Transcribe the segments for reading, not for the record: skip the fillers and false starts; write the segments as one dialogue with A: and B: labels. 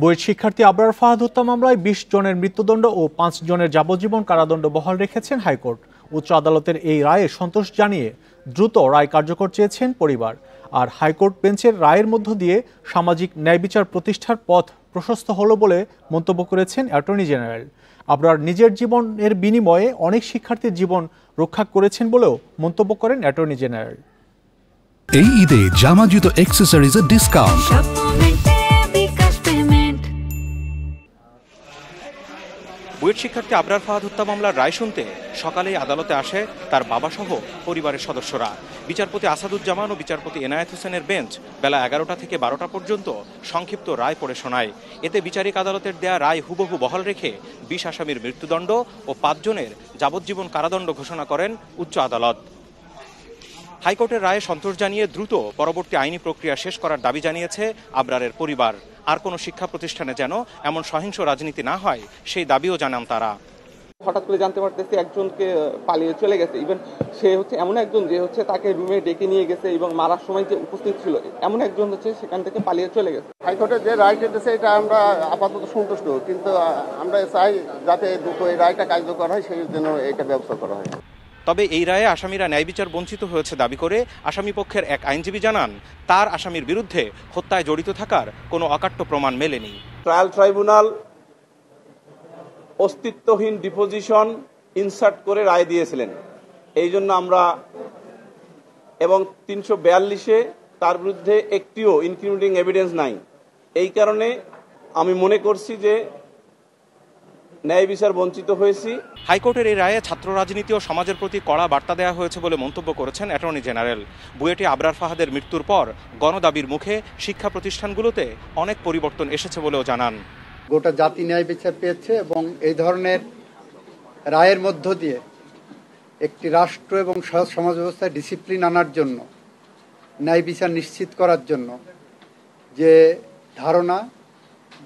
A: বুয়েট শিক্ষার্থী আবরার ফাহাদ হত্যা মামলায় ২০ জনের মৃত্যুদণ্ড ও ৫ জনের যাবজ্জীবন কারাদণ্ড বহাল রেখেছেন হাইকোর্ট। উচ্চ আদালতের এই রায়ে সন্তোষ জানিয়ে দ্রুত রায় কার্যকর চেয়েছেন পরিবার। আর হাইকোর্ট বেঞ্চের রায়ের মধ্য দিয়ে সামাজিক ন্যায় বিচার প্রতিষ্ঠার পথ প্রশস্ত হলো বলে মন্তব্য করেছেন অ্যাটর্নি জেনারেল। আবরার নিজের জীবনের বিনিময়ে অনেক শিক্ষার্থীর জীবন রক্ষা করেছেন বলেও মন্তব্য করেন অ্যাটর্নি জেনারেল।
B: এই ঈদে জামা জুতো অ্যাকসেসরিজের ডিসকাউন্ট।
C: বুয়েট শিক্ষার্থী আবরার ফাহাদ হত্যা মামলার রায় শুনতে সকালেই আদালতে আসে তার বাবা সহ পরিবারের সদস্যরা। বিচারপতি আসাদুজ্জামান ও বিচারপতি এনায়েত হোসেনের বেঞ্চ বেলা ১১টা থেকে ১২টা পর্যন্ত সংক্ষিপ্ত রায় পড়ে শোনায়। এতে বিচারিক আদালতের দেয়া রায় হুবহু বহাল রেখে ২০ আসামির মৃত্যুদণ্ড ও ৫ জনের যাবজ্জীবন কারাদণ্ড ঘোষণা করেন উচ্চ আদালত। হাইকোর্টের রায়ে সন্তোষ জানিয়ে দ্রুত পরবর্তী আইনি প্রক্রিয়া শেষ করার দাবি জানিয়েছে আবরারের পরিবার। আর কোনো শিক্ষা প্রতিষ্ঠানে যেন এমন সহিংস রাজনীতি না হয় সেই দাবিও জানান তারা।
D: হঠাৎ করে জানতে পারতেছি একজনকে পালিয়ে চলে গেছে, ইভেন সে এমন একজন যে তাকে রুমে ডেকে নিয়ে গেছে এবং মারার সময় যে উপস্থিত ছিল এমন একজন সেখান থেকে পালিয়ে চলে গেছে।
E: হাইকোর্টের যে রায় দিয়েছে এটা আমরা আপাতত সন্তুষ্ট, কিন্তু আমরা চাই যাতে দ্রুত এই রায়টা কার্যকর হয়, সেই জন্য এটা ব্যবস্থা করা হয়।
C: তবে এই রায়ে আসামিরা ন্যায় বিচার বঞ্চিত হয়েছে দাবি করে আসামি পক্ষের এক আইনজীবী জানান, তার আসামির বিরুদ্ধে হত্যায় জড়িত থাকার কোনো অকাট্য প্রমাণ মেলেনি।
D: ট্রায়াল ট্রাইব্যুনাল অস্তিত্বহীন ডিপোজিশন ইনসার্ট করে রায় দিয়েছিলেন, এই জন্য আমরা এবং ৩৪২-এ তার বিরুদ্ধে একটিও ইনক্রিমিনেটিং এভিডেন্স নাই। এই কারণে আমি মনে করছি যে ন্যায় বিচার বঞ্চিত হয়েছি।
C: হাইকোর্টের এই রায়ে ছাত্র রাজনীতি ও সমাজের প্রতি কড়া বার্তা দেওয়া হয়েছে বলে মন্তব্য করেছেন অ্যাটর্নি জেনারেল। বুয়েটে আবরার ফাহাদের মৃত্যুর পর গণদাবির মুখে শিক্ষা প্রতিষ্ঠানগুলোতে অনেক পরিবর্তন এসেছে বলেও জানান।
F: গোটা জাতি ন্যায় বিচার পেয়েছে এবং এই ধরনের রায়ের মধ্য দিয়ে একটি রাষ্ট্র এবং সমাজ ব্যবস্থায় ডিসিপ্লিন আনার জন্য, ন্যায় বিচার নিশ্চিত করার জন্য যে ধারণা,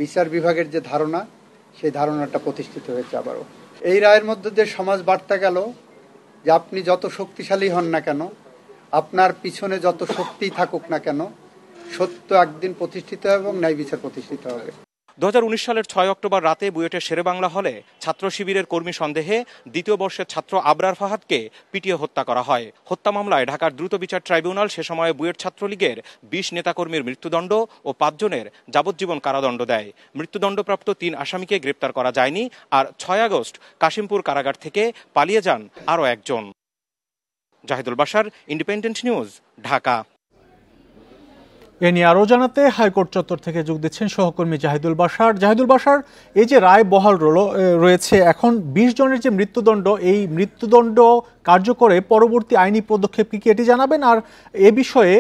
F: বিচার বিভাগের যে ধারণা, সেই ধারণাটা প্রতিষ্ঠিত হয়েছে। আবারও এই রায়ের মধ্য দিয়ে সমাজ বার্তা গেল যে আপনি যত শক্তিশালী হন না কেন, আপনার পিছনে যত শক্তি থাকুক না কেন, সত্য একদিন প্রতিষ্ঠিত হবে এবং ন্যায় বিচার প্রতিষ্ঠিত হবে।
C: ২০১৯ সালের ৬ অক্টোবর রাতে বুয়েটের শেরেবাংলা হলে ছাত্র শিবিরের কর্মী সন্দেহে দ্বিতীয় বর্ষের ছাত্র আবরার ফাহাদকে পিটিয়ে হত্যা করা হয়। হত্যা মামলায় ঢাকার দ্রুত বিচার ট্রাইব্যুনাল সে সময়ে বুয়েট ছাত্রলীগের ২০ নেতাকর্মীর মৃত্যুদণ্ড ও ৫ জনের যাবজ্জীবন কারাদণ্ড দেয়। মৃত্যুদণ্ডপ্রাপ্ত ৩ আসামিকে গ্রেপ্তার করা যায়নি, আর ৬ আগস্ট কাশিমপুর কারাগার থেকে পালিয়ে যান আরও একজন। Zahidul Bashar, independent news, Dhaka.
A: এ নিয়ে আরও জানাতে হাইকোর্ট চত্বর থেকে যোগ দিচ্ছেন সহকর্মী জাহিদুল বাশার। জাহিদুল বাশার, এই যে রায় বহাল রয়েছে, এখন ২০ জনের যে মৃত্যুদণ্ড, এই মৃত্যুদণ্ড কার্যকরে পরবর্তী আইনি পদক্ষেপ কি এটি জানাবেন? আর এ বিষয়ে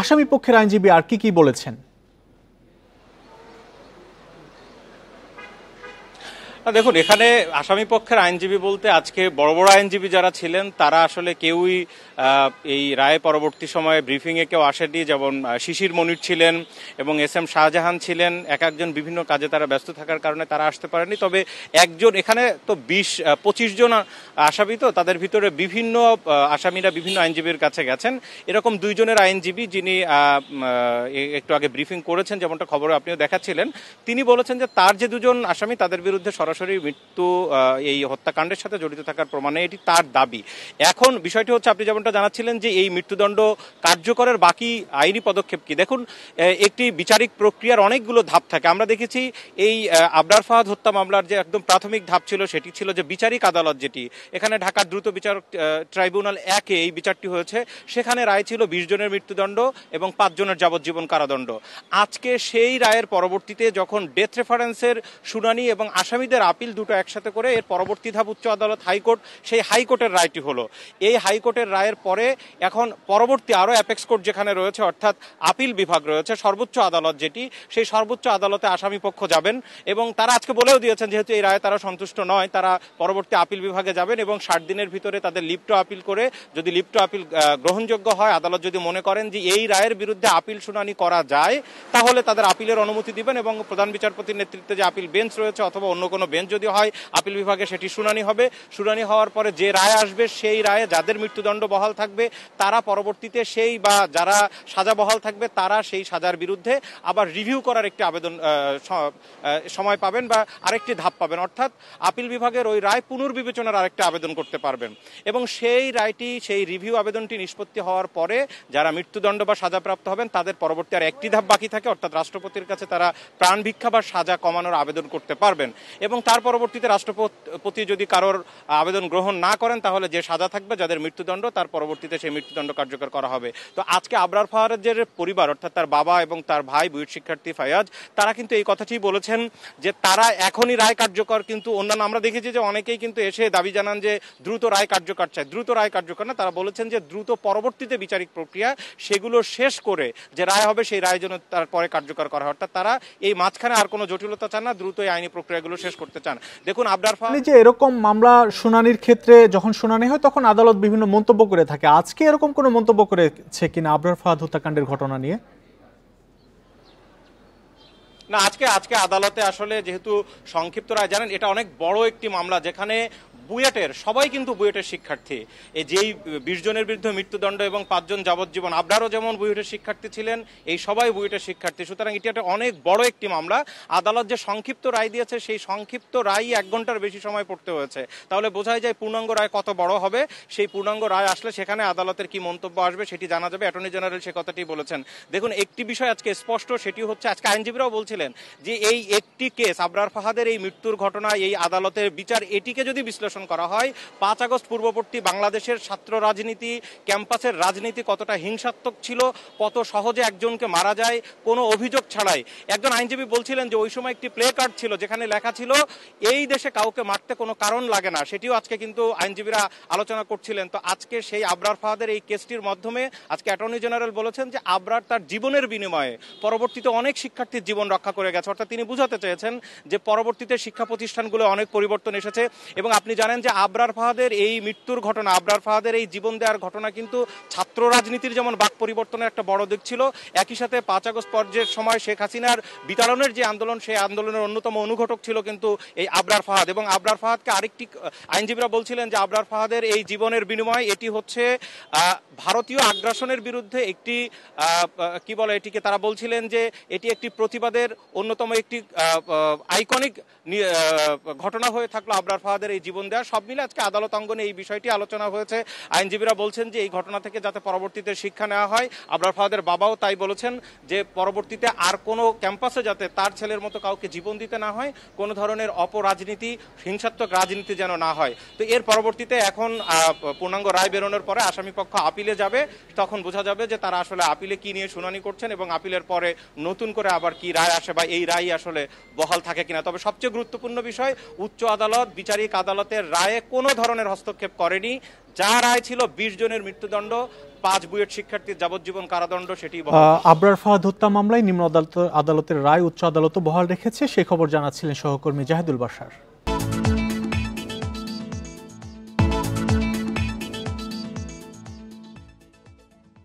A: আসামি পক্ষের আইনজীবী আর কি বলেছেন?
C: দেখুন, এখানে আসামি পক্ষের আইনজীবী বলতে আজকে বড় বড় আইনজীবী যারা ছিলেন তারা আসলে কেউই এই রায় পরবর্তী সময়ে ব্রিফিংয়ে কেউ আসেনি। যেমন শিশির মনির ছিলেন এবং এস এম শাহজাহান ছিলেন, একজন বিভিন্ন কাজে তারা ব্যস্ত থাকার কারণে তারা আসতে পারেনি। তবে একজন, এখানে তো ২৫ জন আসামি, তো তাদের ভিতরে বিভিন্ন আসামিরা বিভিন্ন আইনজীবীর কাছে গেছেন। এরকম ২ জনের আইনজীবী যিনি একটু আগে ব্রিফিং করেছেন, যেমনটা খবরে আপনিও দেখাচ্ছিলেন, তিনি বলেছেন যে তার যে ২ জন আসামি তাদের বিরুদ্ধে সরাসরি মৃত্যু এই হত্যাকাণ্ডের সাথে জড়িত থাকার প্রমাণে এটি তার দাবি। এখন বিষয়টি হচ্ছে, আপনি যেমনটা জানাচ্ছিলেন যে এই মৃত্যুদণ্ড কার্যকরের বাকি আইনি পদক্ষেপ কি। দেখুন, একটি বিচারিক প্রক্রিয়ার অনেকগুলো ধাপ থাকে। আমরা দেখেছি এই আবরার ফাহাদ হত্যা মামলার যে একদম প্রাথমিক ধাপ ছিল সেটি ছিল যে বিচারিক আদালত, যেটি এখানে ঢাকার দ্রুত বিচার ট্রাইব্যুনাল ১-এ এই বিচারটি হয়েছে, সেখানে রায় ছিল ২০ জনের মৃত্যুদণ্ড এবং ৫ জনের যাবজ্জীবন কারাদণ্ড। আজকে সেই রায়ের পরবর্তীতে যখন ডেথ রেফারেন্সের শুনানি এবং আসামিদের আপিল দুটো একসাথে করে এর পরবর্তী ধাপ উচ্চ আদালত, হাইকোর্ট, সেই হাইকোর্টের রায়টি হলো। এই হাইকোর্টের রায়ের পরে এখন পরবর্তী আরও অ্যাপেক্স কোর্ট যেখানে রয়েছে, অর্থাৎ আপিল বিভাগ রয়েছে, সর্বোচ্চ আদালত যেটি, সেই সর্বোচ্চ আদালতে আসামি পক্ষ যাবেন এবং তারা আজকে বলেও দিয়েছেন যেহেতু এই রায়ে তারা সন্তুষ্ট নয়, তারা পরবর্তী আপিল বিভাগে যাবেন এবং ৬০ দিনের ভিতরে তাদের লিভ টু আপিল করে, যদি লিভ টু আপিল গ্রহণযোগ্য হয়, আদালত যদি মনে করেন যে এই রায়ের বিরুদ্ধে আপিল শুনানি করা যায়, তাহলে তাদের আপিলের অনুমতি দিবেন এবং প্রধান বিচারপতির নেতৃত্বে যে আপিল বেঞ্চ রয়েছে অথবা অন্য কোনো বেঞ্চ যদি হয় আপিল বিভাগে সেটি শুনানি হবে। শুনানি হওয়ার পরে যে রায় আসবে সেই রায়ে যাদের মৃত্যুদণ্ড বহাল থাকবে তারা পরবর্তীতে সেই বা যারা সাজা বহাল থাকবে তারা সেই সাজার বিরুদ্ধে আবার রিভিউ করার একটি আবেদন সময় পাবেন বা আরেকটি ধাপ পাবেন, অর্থাৎ আপিল বিভাগের ওই রায় পুনর্বিবেচনার আরেকটি আবেদন করতে পারবেন এবং সেই রায়টি সেই রিভিউ আবেদনটি নিষ্পত্তি হওয়ার পরে যারা মৃত্যুদণ্ড বা সাজাপ্রাপ্ত হবেন তাদের পরবর্তী আর একটি ধাপ বাকি থাকে, অর্থাৎ রাষ্ট্রপতির কাছে তারা প্রাণ ভিক্ষা বা সাজা কমানোর আবেদন করতে পারবেন এবং তার পরবর্তীতে রাষ্ট্রপতি যদি কারোর আবেদন গ্রহণ না করেন তাহলে যে সাজা থাকবে যাদের মৃত্যুদণ্ড তার পরবর্তীতে সেই মৃত্যুদণ্ড কার্যকর করা হবে। তো আজকে আবরার ফাহাদের পরিবার অর্থাৎ তার বাবা এবং তার ভাই বুয়েট শিক্ষার্থী ফায়াজ তারা কিন্তু এই কথাটি বলেছেন যে তারা এখনই রায় কার্যকর, কিন্তু অন্যান্য আমরা দেখেছি যে অনেকেই কিন্তু এসে দাবি জানান যে দ্রুত রায় কার্যকর চায়। দ্রুত রায় কার্যকর না, তারা বলেছেন যে দ্রুত পরবর্তীতে বিচারিক প্রক্রিয়া সেগুলো শেষ করে যে রায় হবে সেই রায় যেন তারপরে কার্যকর করা হয়, অর্থাৎ তারা এই মাঝখানে আর কোনো জটিলতা চান না, দ্রুত এই আইনি প্রক্রিয়াগুলো শেষ করতে চান। দেখুন আবরার ফাহাদ
A: যে এরকম মামলা শুনানির ক্ষেত্রে যখন শুনানি হয় তখন আদালত বিভিন্ন মন্তব্য করে থাকে, আজকে এরকম কোনো মন্তব্য করেছে কিনা আবরার ফাহাদ হত্যাকাণ্ডের ঘটনা নিয়ে?
C: না, আজকে আদালতে আসলে যেহেতু সংক্ষিপ্ত রায়, জানেন এটা অনেক বড় একটি মামলা যেখানে বুয়েটের সবাই কিন্তু বুয়েটের শিক্ষার্থী, এই যেই 20 জনের বিরুদ্ধে মৃত্যুদণ্ড এবং 5 জন যাবজ্জীবন, আবরারও যেমন বুয়েটের শিক্ষার্থী ছিলেন, এই সবাই বুয়েটের শিক্ষার্থী, সুতরাং এটি একটা অনেক বড় একটি মামলা। আদালত যে সংক্ষিপ্ত রায় দিয়েছে সেই সংক্ষিপ্ত রায় 1 ঘন্টার বেশি সময় পড়তে হয়েছে, তাহলে বোঝাই যায় পূর্ণাঙ্গ রায় কত বড় হবে। সেই পূর্ণাঙ্গ রায় আসলে সেখানে আদালতের কি মন্তব্য আসবে সেটি জানা যাবে। অ্যাটর্নি জেনারেল সে কথাটি বলেছেন। দেখুন একটি বিষয় আজকে স্পষ্ট, সেটি হচ্ছে আজকে আইনজীবীরাও বলছিলেন যে এই একটি কেস আবরার ফাহাদের এই মৃত্যুর ঘটনা, এই আদালতের বিচার, এটিকে যদি বিশ্লেষণ করা হয় 5 আগস্ট পূর্ববর্তী বাংলাদেশের ছাত্র রাজনীতি, ক্যাম্পাসের রাজনীতি কতটা হিংসাত্মক ছিল, কত সহজে একজনকে মারা যায় কোনো অভিযোগ ছাড়াই। একজন আইনজীবী বলছিলেন যে ওই সময় একটি প্লে কার্ড ছিল যেখানে লেখা ছিল এই দেশে কাউকে মারতে কোনো কারণ লাগে না, সেটিও আজকে কিন্তু আইনজীবীরা আলোচনা করছিলেন। তো আজকে সেই আবরার ফাহাদের এই কেসটির মাধ্যমে আজকে অ্যাটর্নি জেনারেল বলেছেন যে আবরার তার জীবনের বিনিময়ে পরবর্তীতে অনেক শিক্ষার্থীর জীবন রক্ষা করে গেছে, অর্থাৎ তিনি বুঝাতে চেয়েছেন যে পরবর্তীতে শিক্ষা প্রতিষ্ঠানগুলো অনেক পরিবর্তন এসেছে। এবং আপনি জানেন যে আবরার ফাহাদের এই মৃত্যুর ঘটনা, আবরার ফাহাদের এই জীবন দেওয়ার ঘটনা কিন্তু ছাত্র রাজনীতির যেমন বাক পরিবর্তনের একটা বড় দিক ছিল, একই সাথে 5 আগস্ট পর্যায়ের সময় শেখ হাসিনার বিতাড়নের যে আন্দোলন, সেই আন্দোলনের অন্যতম অনুঘটক ছিল কিন্তু এই আবরার ফাহাদ। এবং আবরার ফাহাদকে আরেকটি আইনজীবীরা বলছিলেন যে আবরার ফাহাদের এই জীবনের বিনিময় এটি হচ্ছে ভারতীয় আগ্রাসনের বিরুদ্ধে একটি কি বলে এটিকে, তারা বলছিলেন যে এটি একটি প্রতিবাদের অন্যতম একটি আইকনিক ঘটনা হয়ে থাকলো আবরার ফাহাদের এই জীবন দেওয়া। সব মিলে আজকে আদালত অঙ্গনে এই বিষয়টি আলোচনা হয়েছে। আইনজীবীরা বলছেন যে এই ঘটনা থেকে যাতে পরবর্তীতে শিক্ষা নেওয়া হয়, আবরার ফাহাদের বাবাও তাই বলেছেন যে পরবর্তীতে আর কোনো ক্যাম্পাসে যাতে তার ছেলের মতো কাউকে জীবন দিতে না হয়, কোনো ধরনের অপরাজনীতি, হিংসাত্মক রাজনীতি যেন না হয়। তো এর পরবর্তীতে এখন পূর্ণাঙ্গ রায় বেরোনোর পরে আসামি পক্ষ আপিলে যাবে, তখন বোঝা যাবে যে তারা আসলে আপিলে কি নিয়ে শুনানি করছেন এবং আপিলের পরে নতুন করে আবার কি রায় আসে বা এই রায় আসলে বহাল থাকে কিনা। তবে সবচেয়ে গুরুত্বপূর্ণ বিষয়, উচ্চ আদালত বিচারিক আদালতের রায়ে কোনো ধরনের হস্তক্ষেপ করেনি। যা রায় ছিল 20 জনের মৃত্যুদণ্ড, 5 বুয়েট শিক্ষার্থীর যাবজ্জীবন কারাদণ্ড, সেটি
A: আবরার ফাহাদ হত্যা মামলায় নিম্ন আদালতের রায় উচ্চ আদালত বহাল রেখেছে, সেই খবর জানাচ্ছিলেন সহকর্মী জাহিদুল বাশার।